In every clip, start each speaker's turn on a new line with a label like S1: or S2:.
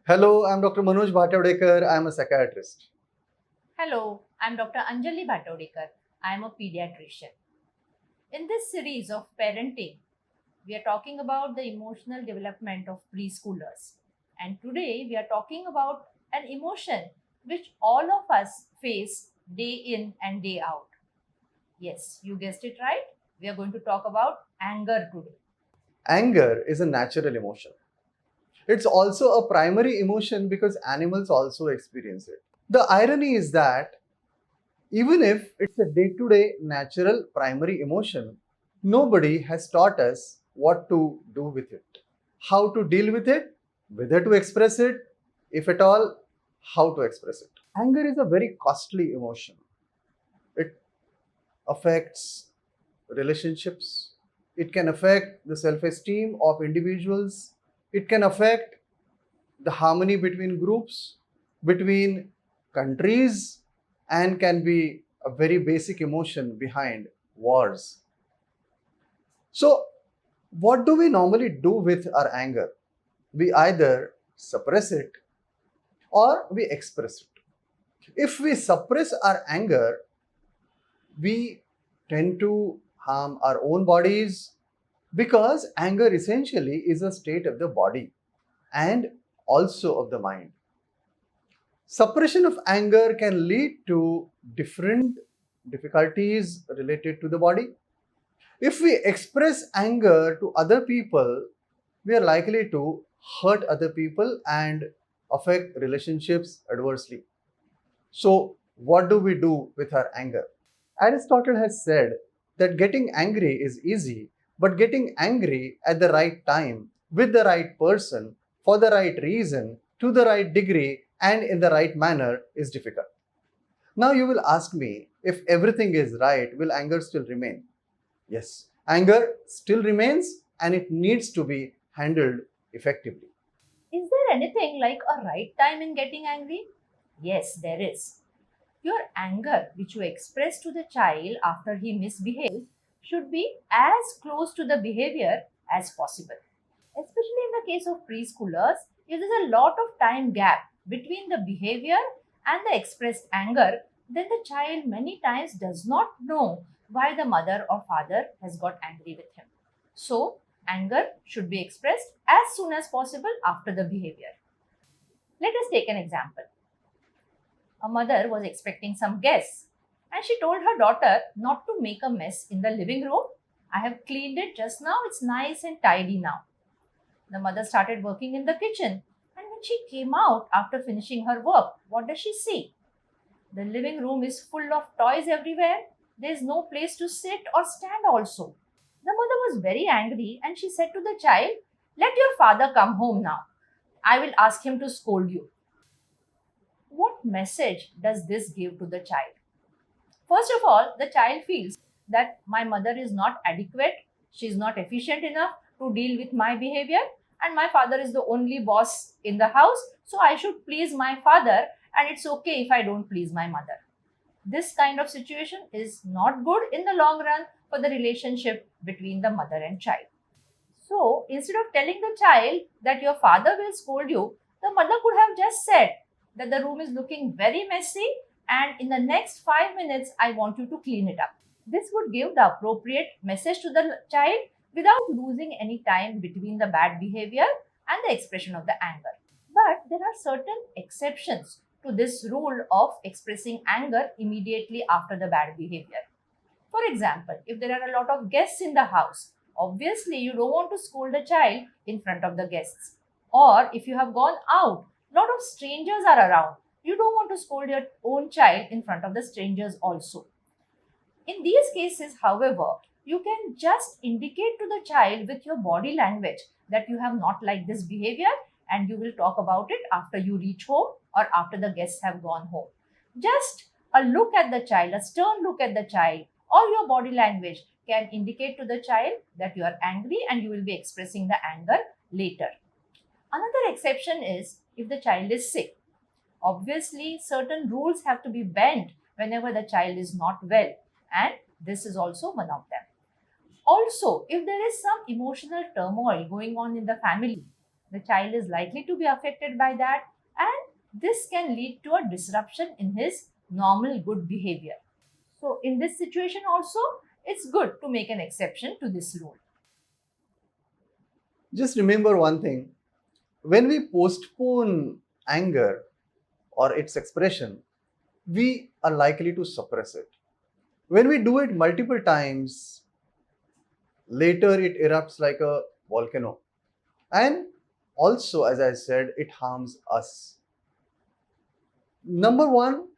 S1: Hello, I'm Dr. Manoj Bhatawdekar. I'm a psychiatrist.
S2: Hello, I'm Dr. Anjali Bhatawdekar. I'm a pediatrician. In this series of parenting, we are talking about the emotional development of preschoolers. And today we are talking about an emotion which all of us face day in and day out. Yes, you guessed it right. We are going to talk about anger today.
S1: Anger is a natural emotion. It's also a primary emotion because animals also experience it. The irony is that even if it's a day to day natural primary emotion, nobody has taught us what to do with it, how to deal with it, whether to express it, if at all, how to express it. Anger is a very costly emotion. It affects relationships. It can affect the self esteem of individuals. It can affect the harmony between groups, between countries, and can be a very basic emotion behind wars. So, what do we normally do with our anger? We either suppress it or we express it. If we suppress our anger, we tend to harm our own bodies because anger essentially is a state of the body and also of the mind. Suppression of anger can lead to different difficulties related to the body. If we express anger to other people, we are likely to hurt other people and affect relationships adversely. So, what do we do with our anger? Aristotle has said that getting angry is easy, but getting angry at the right time, with the right person, for the right reason, to the right degree, and in the right manner is difficult. Now, you will ask me, if everything is right, will anger still remain? Yes, anger still remains and it needs to be handled effectively.
S2: Is there anything like a right time in getting angry? Yes, there is. Your anger, which you express to the child after he misbehaves, should be as close to the behavior as possible. Especially in the case of preschoolers, if there's a lot of time gap between the behavior and the expressed anger, then the child many times does not know why the mother or father has got angry with him. So, anger should be expressed as soon as possible after the behavior. Let us take an example. A mother was expecting some guests and she told her daughter not to make a mess in the living room. I have cleaned it just now, it's nice and tidy now. The mother started working in the kitchen, and when she came out after finishing her work, what does she see? The living room is full of toys everywhere. There is no place to sit or stand, also. The mother was very angry and she said to the child, "Let your father come home now. I will ask him to scold you." What message does this give to the child? First of all, the child feels that my mother is not adequate, she is not efficient enough to deal with my behavior, and my father is the only boss in the house, so I should please my father, and it's okay if I don't please my mother. This kind of situation is not good in the long run for the relationship between the mother and child. So instead of telling the child that your father will scold you, the mother could have just said that the room is looking very messy and in the next 5 minutes I want you to clean it up. This would give the appropriate message to the child without losing any time between the bad behavior and the expression of the anger. But there are certain exceptions to this rule of expressing anger immediately after the bad behavior. For example, if there are a lot of guests in the house, obviously you don't want to scold a child in front of the guests. Or if you have gone out, a lot of strangers are around, you don't want to scold your own child in front of the strangers also. In these cases, however, you can just indicate to the child with your body language that you have not liked this behavior and you will talk about it after you reach home or after the guests have gone home. Just a look at the child, a stern look at the child, or your body language can indicate to the child that you are angry and you will be expressing the anger later. Another exception is if the child is sick. Obviously, certain rules have to be bent whenever the child is not well, and this is also one of them. Also, if there is some emotional turmoil going on in the family, the child is likely to be affected by that, and this can lead to a disruption in his normal good behavior. So, in this situation, also, it's good to make an exception to this rule.
S1: Just remember one thing, when we postpone anger or its expression, we are likely to suppress it. When we do it multiple times, later it erupts like a volcano. And also, as I said, it harms us. Number one,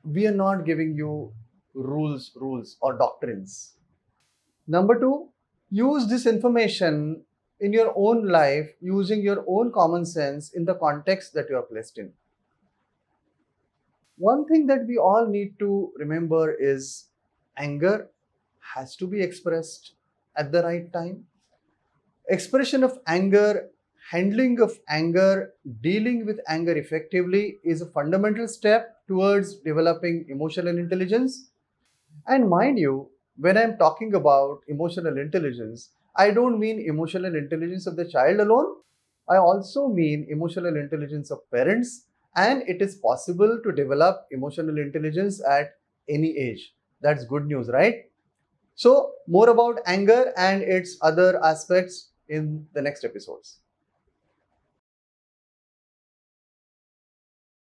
S1: we are not giving you rules or doctrines. Number two, use this information in your own life using your own common sense in the context that you are placed in. One thing that we all need to remember is anger has to be expressed at the right time. Expression of anger, handling of anger, dealing with anger effectively is a fundamental step towards developing emotional intelligence. And mind you, when I'm talking about emotional intelligence, I don't mean emotional intelligence of the child alone. I also mean emotional intelligence of parents, and it is possible to develop emotional intelligence at any age. That's good news, right? So, more about anger and its other aspects in the next episodes.